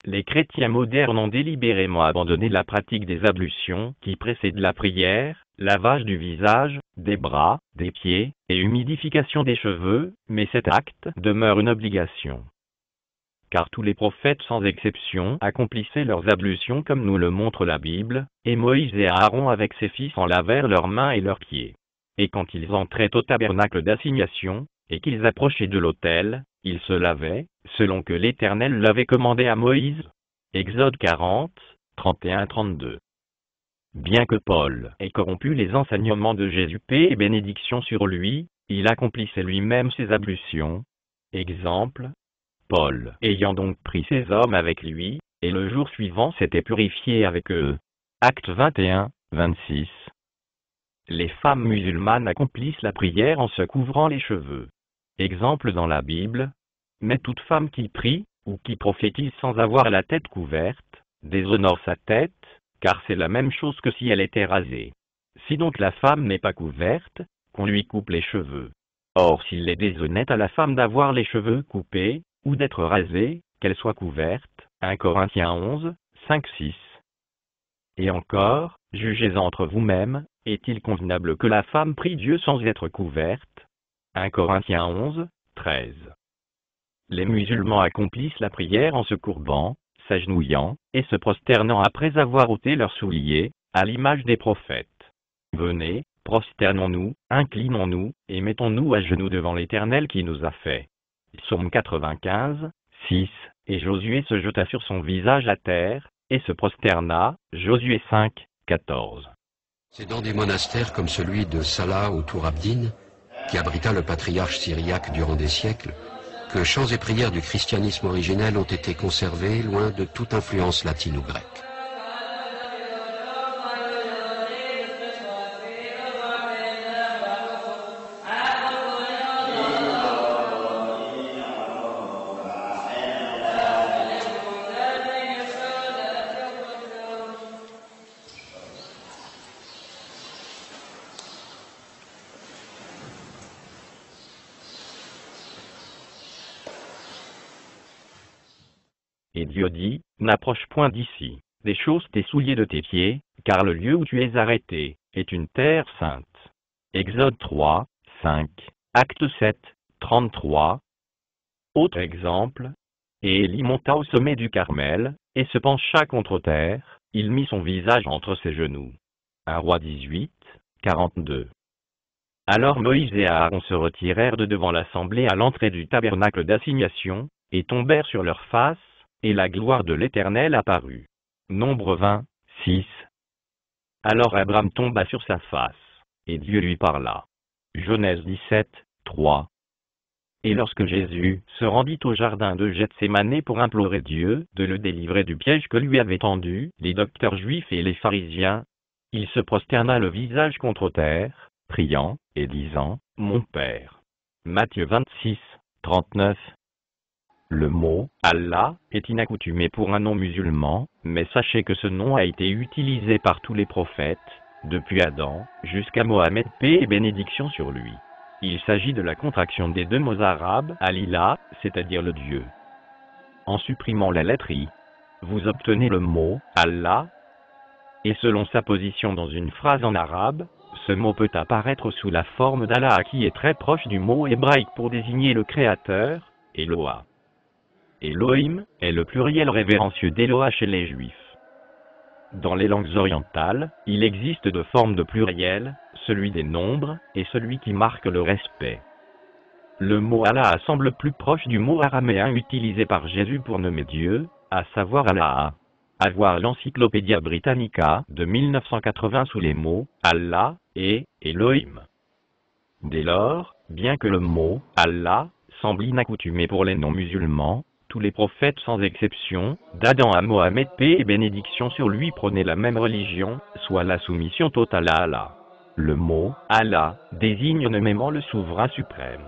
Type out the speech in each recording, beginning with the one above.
les chrétiens modernes ont délibérément abandonné la pratique des ablutions qui précèdent la prière, lavage du visage, des bras, des pieds, et humidification des cheveux, mais cet acte demeure une obligation. Car tous les prophètes sans exception accomplissaient leurs ablutions comme nous le montre la Bible, et Moïse et Aaron avec ses fils en lavèrent leurs mains et leurs pieds. Et quand ils entraient au tabernacle d'assignation, et qu'ils approchaient de l'autel, ils se lavaient, selon que l'Éternel l'avait commandé à Moïse. Exode 40, 31-32. Bien que Paul ait corrompu les enseignements de Jésus, paix et bénédiction sur lui, il accomplissait lui-même ses ablutions. Exemple, Paul ayant donc pris ces hommes avec lui, et le jour suivant s'était purifié avec eux. Actes 21, 26. Les femmes musulmanes accomplissent la prière en se couvrant les cheveux. Exemple dans la Bible, mais toute femme qui prie, ou qui prophétise sans avoir la tête couverte, déshonore sa tête, car c'est la même chose que si elle était rasée. Si donc la femme n'est pas couverte, qu'on lui coupe les cheveux. Or s'il est déshonnête à la femme d'avoir les cheveux coupés, ou d'être rasée, qu'elle soit couverte, 1 Corinthiens 11, 5-6. Et encore, jugez entre vous-mêmes, est-il convenable que la femme prie Dieu sans être couverte? 1 Corinthiens 11, 13. Les musulmans accomplissent la prière en se courbant, s'agenouillant, et se prosternant après avoir ôté leurs souliers, à l'image des prophètes. Venez, prosternons-nous, inclinons-nous, et mettons-nous à genoux devant l'Éternel qui nous a fait. Psaume 95, 6, et Josué se jeta sur son visage à terre, et se prosterna, Josué 5, 14. C'est dans des monastères comme celui de Salah ou Tour Abdin, qui abrita le patriarche syriaque durant des siècles, que chants et prières du christianisme originel ont été conservés loin de toute influence latine ou grecque. Et Dieu dit, n'approche point d'ici, déchausse tes souliers de tes pieds, car le lieu où tu es arrêté est une terre sainte. Exode 3, 5, Acte 7, 33. Autre exemple, et Élie monta au sommet du Carmel, et se pencha contre terre, il mit son visage entre ses genoux. 1 Roi 18, 42. Alors Moïse et Aaron se retirèrent de devant l'assemblée à l'entrée du tabernacle d'assignation, et tombèrent sur leurs faces, et la gloire de l'Éternel apparut. Nombre 20, 6. Alors Abraham tomba sur sa face, et Dieu lui parla. Genèse 17, 3. Et lorsque Jésus se rendit au jardin de Gethsémanée pour implorer Dieu de le délivrer du piège que lui avaient tendu les docteurs juifs et les pharisiens, il se prosterna le visage contre terre, priant, et disant, « Mon Père. » Matthieu 26, 39. Le mot « Allah » est inaccoutumé pour un nom musulman, mais sachez que ce nom a été utilisé par tous les prophètes, depuis Adam, jusqu'à Mohammed, paix et bénédiction sur lui. Il s'agit de la contraction des deux mots arabes « Al-Ilah », c'est-à-dire le Dieu. En supprimant la lettre I, vous obtenez le mot « Allah », et selon sa position dans une phrase en arabe, ce mot peut apparaître sous la forme d'Allah qui est très proche du mot hébraïque pour désigner le Créateur, Eloah. Elohim est le pluriel révérencieux d'Eloah chez les Juifs. Dans les langues orientales, il existe deux formes de pluriel, celui des nombres et celui qui marque le respect. Le mot Allah semble plus proche du mot araméen utilisé par Jésus pour nommer Dieu, à savoir Allah. À voir l'Encyclopédia Britannica de 1980 sous les mots Allah et Elohim. Dès lors, bien que le mot Allah semble inaccoutumé pour les non-musulmans, tous les prophètes sans exception, d'Adam à Mohammed, paix et bénédiction sur lui, prônaient la même religion, soit la soumission totale à Allah. Le mot Allah désigne nommément le souverain suprême.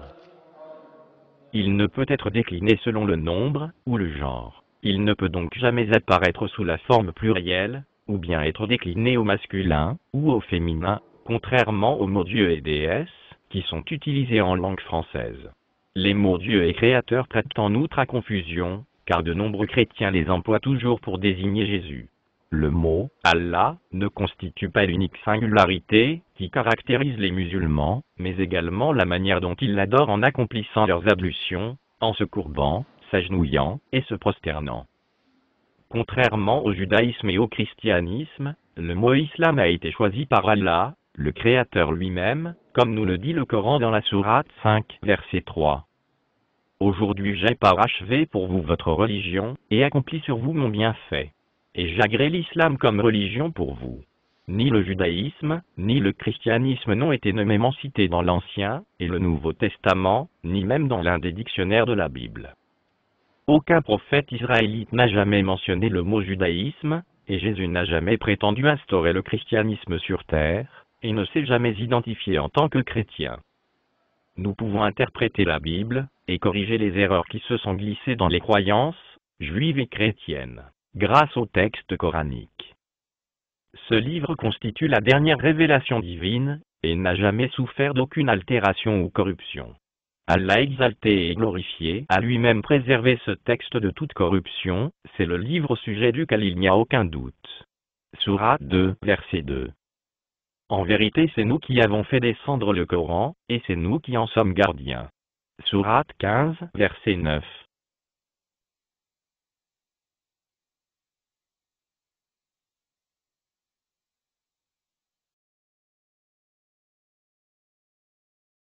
Il ne peut être décliné selon le nombre ou le genre. Il ne peut donc jamais apparaître sous la forme plurielle, ou bien être décliné au masculin ou au féminin, contrairement aux mots Dieu et déesse, qui sont utilisés en langue française. Les mots Dieu et Créateur prêtent en outre à confusion, car de nombreux chrétiens les emploient toujours pour désigner Jésus. Le mot « Allah » ne constitue pas l'unique singularité qui caractérise les musulmans, mais également la manière dont ils l'adorent en accomplissant leurs ablutions, en se courbant, s'agenouillant et se prosternant. Contrairement au judaïsme et au christianisme, le mot islam a été choisi par Allah, le Créateur lui-même, comme nous le dit le Coran dans la sourate 5, verset 3. Aujourd'hui j'ai parachevé pour vous votre religion, et accompli sur vous mon bienfait. Et j'agrée l'islam comme religion pour vous. Ni le judaïsme, ni le christianisme n'ont été nommément cités dans l'Ancien et le Nouveau Testament, ni même dans l'un des dictionnaires de la Bible. Aucun prophète israélite n'a jamais mentionné le mot judaïsme, et Jésus n'a jamais prétendu instaurer le christianisme sur terre, et ne s'est jamais identifié en tant que chrétien. Nous pouvons interpréter la Bible, et corriger les erreurs qui se sont glissées dans les croyances, juives et chrétiennes, grâce au texte coranique. Ce livre constitue la dernière révélation divine, et n'a jamais souffert d'aucune altération ou corruption. Allah exalté et glorifié a lui-même préservé ce texte de toute corruption, c'est le livre au sujet duquel il n'y a aucun doute. Sourate 2, verset 2. En vérité c'est nous qui avons fait descendre le Coran, et c'est nous qui en sommes gardiens. Sourate 15, verset 9.